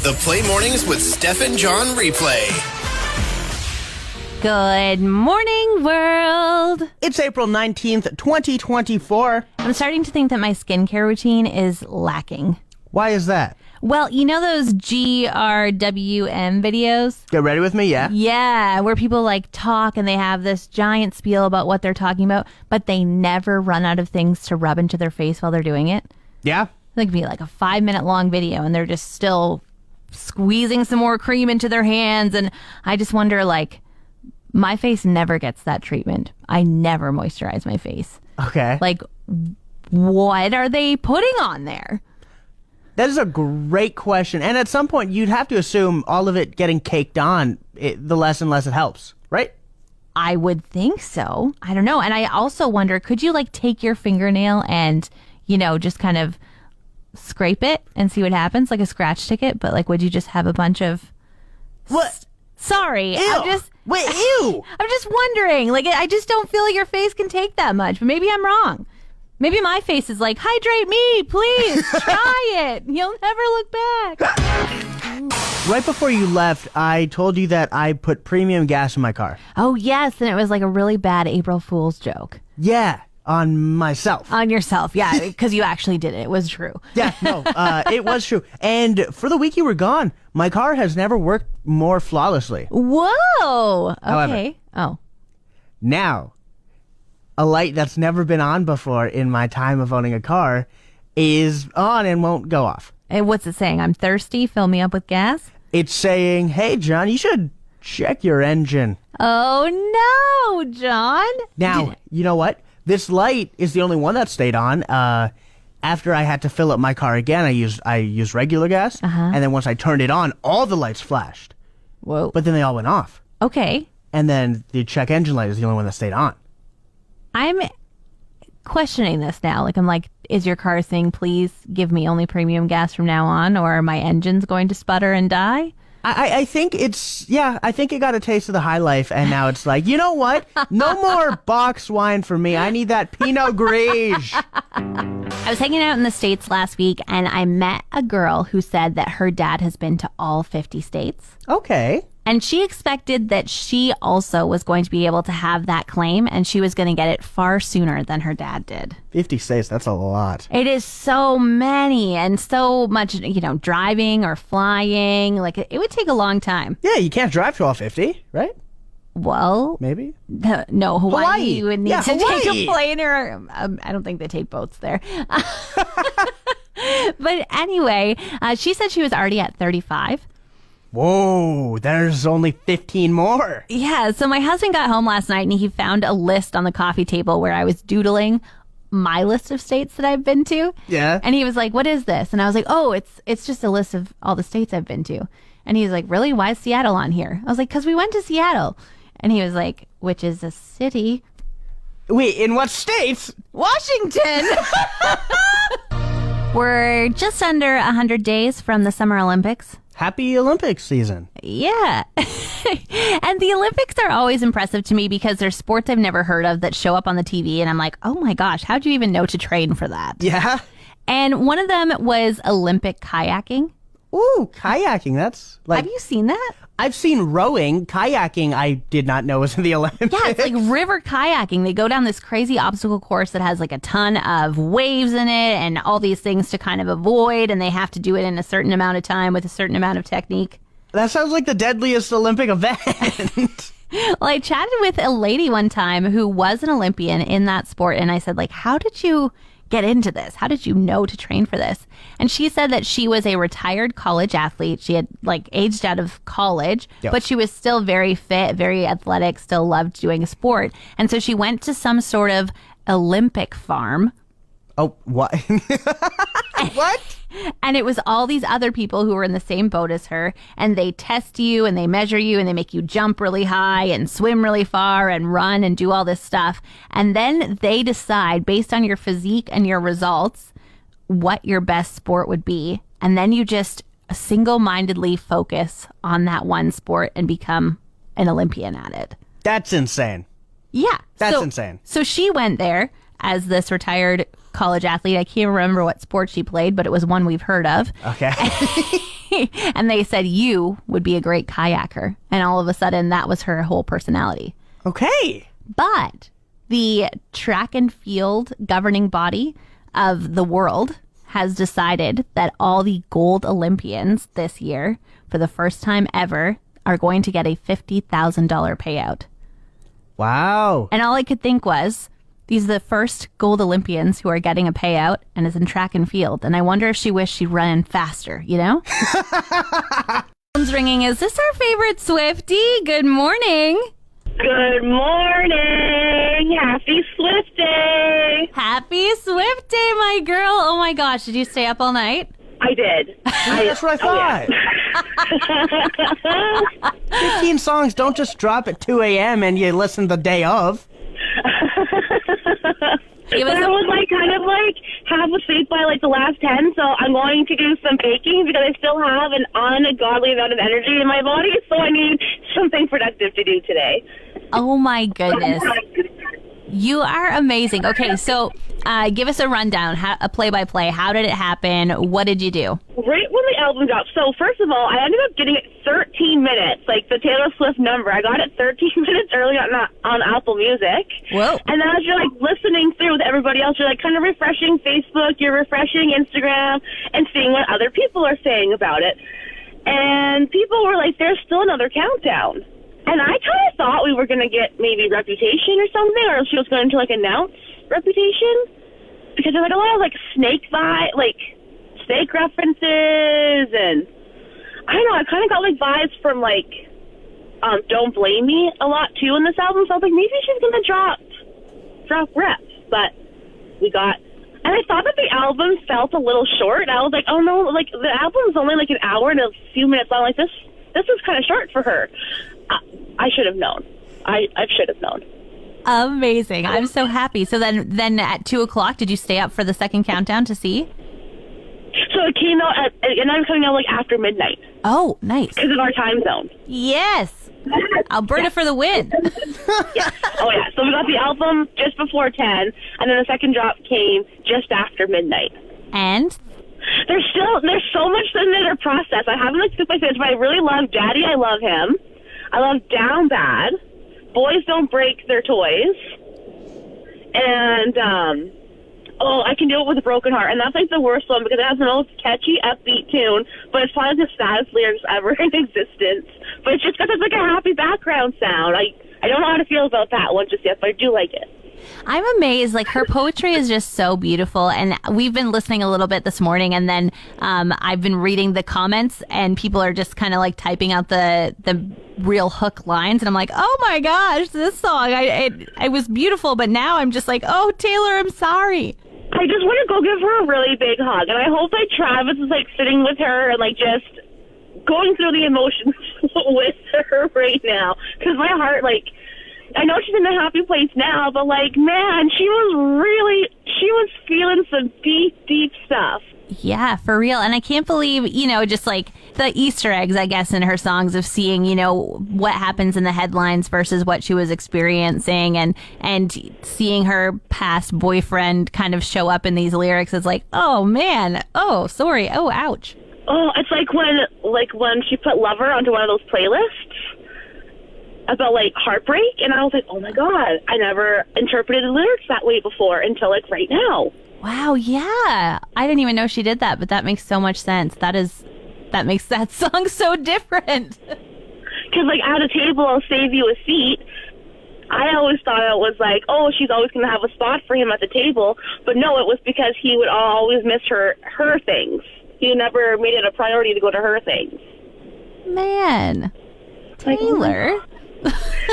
The Play Mornings with Steph and John replay. Good morning, world. It's April 19th, 2024. I'm starting to think that my skincare routine is lacking. Why is that? Well, you know those GRWM videos? Get ready with me, yeah? Yeah, where people like talk and they have this giant spiel about what they're talking about, but they never run out of things to rub into their face while they're doing it. Yeah? It could be like a 5-minute long video and they're just still squeezing some more cream into their hands. And I just wonder, like, my face never gets that treatment. I never moisturize my face. Okay. Like, what are they putting on there? That is a great question. And at some point, you'd have to assume all of it getting caked on, the less and less it helps, right? I would think so. I don't know. And I also wonder, could you like take your fingernail and, you know, just kind of scrape it and see what happens? Like a scratch ticket, but like, would you just have a bunch of... What? Sorry. Ew. Wait, ew! I'm just wondering. Like, I just don't feel like your face can take that much, but maybe I'm wrong. Maybe my face is like, hydrate me, please. Try it. You'll never look back. Right before you left, I told you that I put premium gas in my car. Oh, yes. And it was like a really bad April Fool's joke. Yeah, on myself. On yourself, yeah, because you actually did it. It was true. Yeah, no, it was true. And for the week you were gone, my car has never worked more flawlessly. Whoa. Okay. However, oh. Now, a light that's never been on before in my time of owning a car is on and won't go off. And what's it saying? I'm thirsty. Fill me up with gas? It's saying, hey, John, you should check your engine. Oh, no, John. Now, you know what? This light is the only one that stayed on. After I had to fill up my car again, I used regular gas. And then once I turned it on, all the lights flashed. Whoa. But then they all went off. Okay. And then the check engine light is the only one that stayed on. I'm questioning this now. Like, I'm like, is your car saying, please give me only premium gas from now on, or are my engines going to sputter and die? I think I think it got a taste of the high life, and now it's like, you know what? No more box wine for me. I need that Pinot Grigio. I was hanging out in the States last week, and I met a girl who said that her dad has been to all 50 states. Okay. And she expected that she also was going to be able to have that claim, and she was going to get it far sooner than her dad did. 50 states, that's a lot. It is so many, and so much, you know, driving or flying. Like, it would take a long time. Yeah, you can't drive to all 50, right? Well, maybe. No, Hawaii. You would need to Hawaii. take a plane, or I don't think they take boats there. But anyway, she said she was already at 35. Whoa, there's only 15 more. Yeah, so my husband got home last night and he found a list on the coffee table where I was doodling my list of states that I've been to. Yeah. And he was like, what is this? And I was like, oh, it's just a list of all the states I've been to. And he was like, really? Why is Seattle on here? I was like, because we went to Seattle. And he was like, which is a city. Wait, in what states? Washington! We're just under 100 days from the Summer Olympics. Happy Olympics season. Yeah. And the Olympics are always impressive to me because they're sports I've never heard of that show up on the TV. And I'm like, oh my gosh, how'd you even know to train for that? Yeah. And one of them was Olympic kayaking. Ooh, kayaking. That's like... Have you seen that? I've seen rowing. Kayaking, I did not know was in the Olympics. Yeah, it's like river kayaking. They go down this crazy obstacle course that has like a ton of waves in it and all these things to kind of avoid. And they have to do it in a certain amount of time with a certain amount of technique. That sounds like the deadliest Olympic event. Well, I chatted with a lady one time who was an Olympian in that sport. And I said, like, how did you get into this? How did you know to train for this? And she said that she was a retired college athlete. She had like aged out of college, Yep. but she was still very fit, very athletic, still loved doing a sport. And so she went to some sort of Olympic farm. Oh, what? What? And it was all these other people who were in the same boat as her. And they test you and they measure you and they make you jump really high and swim really far and run and do all this stuff. And then they decide based on your physique and your results what your best sport would be. And then you just single-mindedly focus on that one sport and become an Olympian at it. That's insane. Yeah. That's insane. So she went there as this retired college athlete. I can't remember what sport she played, but it was one we've heard of. Okay. and they said you would be a great kayaker. And all of a sudden, that was her whole personality. Okay. But the track and field governing body of the world has decided that all the gold Olympians this year, for the first time ever, are going to get a $50,000 payout. Wow. And all I could think was, these are the first gold Olympians who are getting a payout, and is in track and field. And I wonder if she wished she'd run faster, you know? Phone's ringing. Is this our favorite Swiftie? Good morning. Good morning. Happy Swift Day. Happy Swift Day, my girl. Oh my gosh, did you stay up all night? I did. That's what I thought. 15 songs don't just drop at 2 a.m. and you listen the day of. It was But I was kind of half asleep by the last 10, so I'm going to do some baking because I still have an ungodly amount of energy in my body, so I need something productive to do today. Oh my goodness. You are amazing. Okay, so give us a rundown, a play-by-play. How did it happen? What did you do? Right when the album dropped. So first of all, I ended up getting it 13 minutes, like the Taylor Swift number. I got it 13 minutes early on Apple Music. Whoa. And then as you're listening through with everybody else, you're kind of refreshing Facebook, you're refreshing Instagram, and seeing what other people are saying about it. And people were like, there's still another countdown. And I kind of thought we were going to get maybe Reputation or something, or she was going to announce Reputation, because there's a lot of snake snake references, and I don't know, I kind of got vibes from Don't Blame Me a lot too in this album. So I was like, maybe she's going to drop reps, but we got. And I thought that the album felt a little short. I was like, oh no, the album's only an hour and a few minutes long. This is kind of short for her. I should have known. I should have known. Amazing. I'm so happy. So then at 2 o'clock, did you stay up for the second countdown to see? So it came out and I'm coming out after midnight. Oh, nice. Because of our time zone. Yes. Alberta for the win. Yeah. Oh yeah. So we got the album just before 10, and then the second drop came just after midnight. And? There's so much in their process. I haven't skipped my favorites, but I really love Daddy. I love him. I love Down Bad. Boys Don't Break Their Toys. And, I Can Do It With a Broken Heart. And that's the worst one because it has the most catchy, upbeat tune, but it's probably the saddest lyrics ever in existence. But it's just got a happy background sound. I don't know how to feel about that one just yet, but I do like it. I'm amazed. Her poetry is just so beautiful. And we've been listening a little bit this morning, and then I've been reading the comments, and people are just kind of typing out the real hook lines. And I'm like, oh my gosh, this song, it was beautiful. But now I'm just oh, Taylor, I'm sorry. I just want to go give her a really big hug. And I hope Travis is sitting with her and just going through the emotions with her right now. Because my heart, I know she's in a happy place now, but man, she was feeling some deep, deep stuff. Yeah, for real. And I can't believe, just the Easter eggs, I guess, in her songs of seeing, what happens in the headlines versus what she was experiencing, and seeing her past boyfriend kind of show up in these lyrics is oh man, oh, sorry, oh, ouch. Oh, it's when she put Lover onto one of those playlists about heartbreak, and I was like, oh my god, I never interpreted the lyrics that way before until right now. Wow, yeah. I didn't even know she did that, but that makes so much sense. That makes that song so different. Because at a table, I'll save you a seat. I always thought it was oh, she's always going to have a spot for him at the table, but no, it was because he would always miss her things. He never made it a priority to go to her things. Man, Taylor.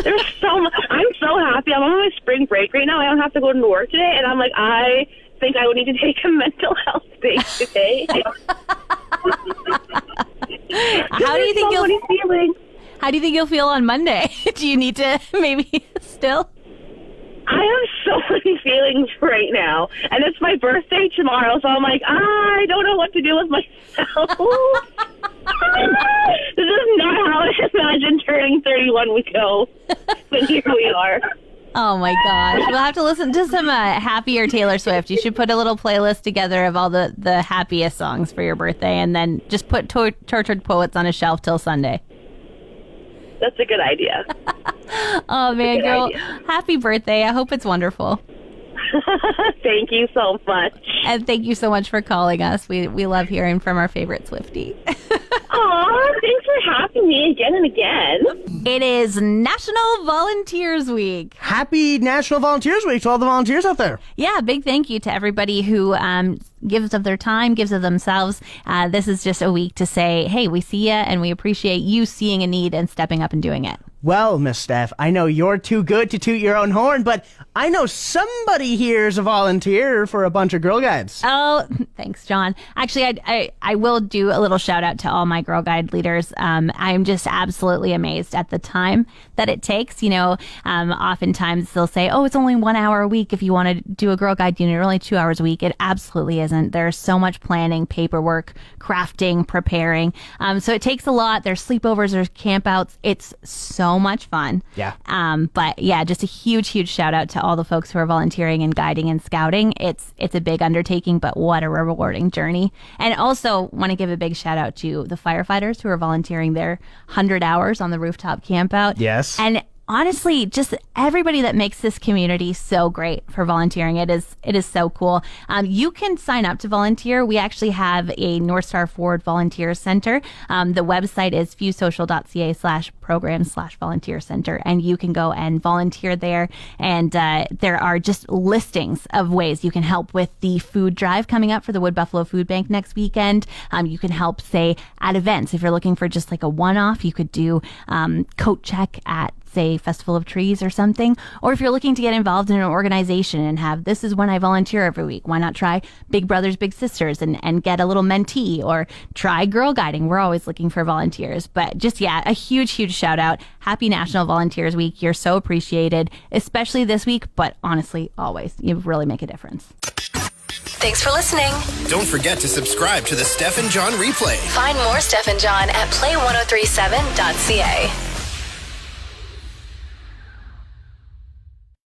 There's so much. I'm so happy. I'm on my spring break right now. I don't have to go to work today, and I'm I think I would need to take a mental health day today. How do you think you'll feel on Monday? Do you need to maybe still? I have so many feelings right now, and it's my birthday tomorrow, so I'm I don't know what to do with myself. This is not how I imagined turning 31 would go, but here we are. Oh my gosh. We'll have to listen to some happier Taylor Swift. You should put a little playlist together of all the happiest songs for your birthday and then just put Tortured Poets on a shelf till Sunday. That's a good idea. Oh man, girl. Idea. Happy birthday. I hope it's wonderful. Thank you so much. And thank you so much for calling us. We love hearing from our favorite Swiftie. Aw, thanks for having me again and again. It is National Volunteers Week. Happy National Volunteers Week to all the volunteers out there. Yeah, big thank you to everybody who gives of their time, gives of themselves. This is just a week to say, hey, we see you and we appreciate you seeing a need and stepping up and doing it. Well, Miss Steph, I know you're too good to toot your own horn, but I know somebody here is a volunteer for a bunch of Girl Guides. Oh, thanks, John. Actually, I will do a little shout out to all my Girl Guide leaders. I'm just absolutely amazed at the time that it takes. You know, oftentimes they'll say, oh, it's only 1 hour a week if you want to do a Girl Guide unit, or only 2 hours a week. It absolutely isn't. There's so much planning, paperwork, crafting, preparing. So it takes a lot. There's sleepovers, there's campouts. It's so much fun. Yeah. But yeah, just a huge shout out to all the folks who are volunteering and guiding and scouting. It's a big undertaking, but what a rewarding journey. And also want to give a big shout out to the firefighters who are volunteering their 100 hours on the rooftop campout. Yes. And honestly, just everybody that makes this community so great for volunteering. It is so cool. You can sign up to volunteer. We actually have a North Star Forward Volunteer Center. The website is fusesocial.ca/program/volunteer center, and you can go and volunteer there. And there are just listings of ways you can help with the food drive coming up for the Wood Buffalo Food Bank next weekend. You can help, say, at events. If you're looking for just like a one-off, you could do coat check at, say, Festival of Trees or something. Or if you're looking to get involved in an organization and have, this is when I volunteer every week, why not try Big Brothers Big Sisters and get a little mentee, or try Girl Guiding. We're always looking for volunteers. But just, yeah, a huge shout out. Happy National Volunteers Week. You're so appreciated, especially this week, but honestly, always. You really make a difference. Thanks for listening. Don't forget to subscribe to the Steph and John replay. Find more Steph and John at play1037.ca.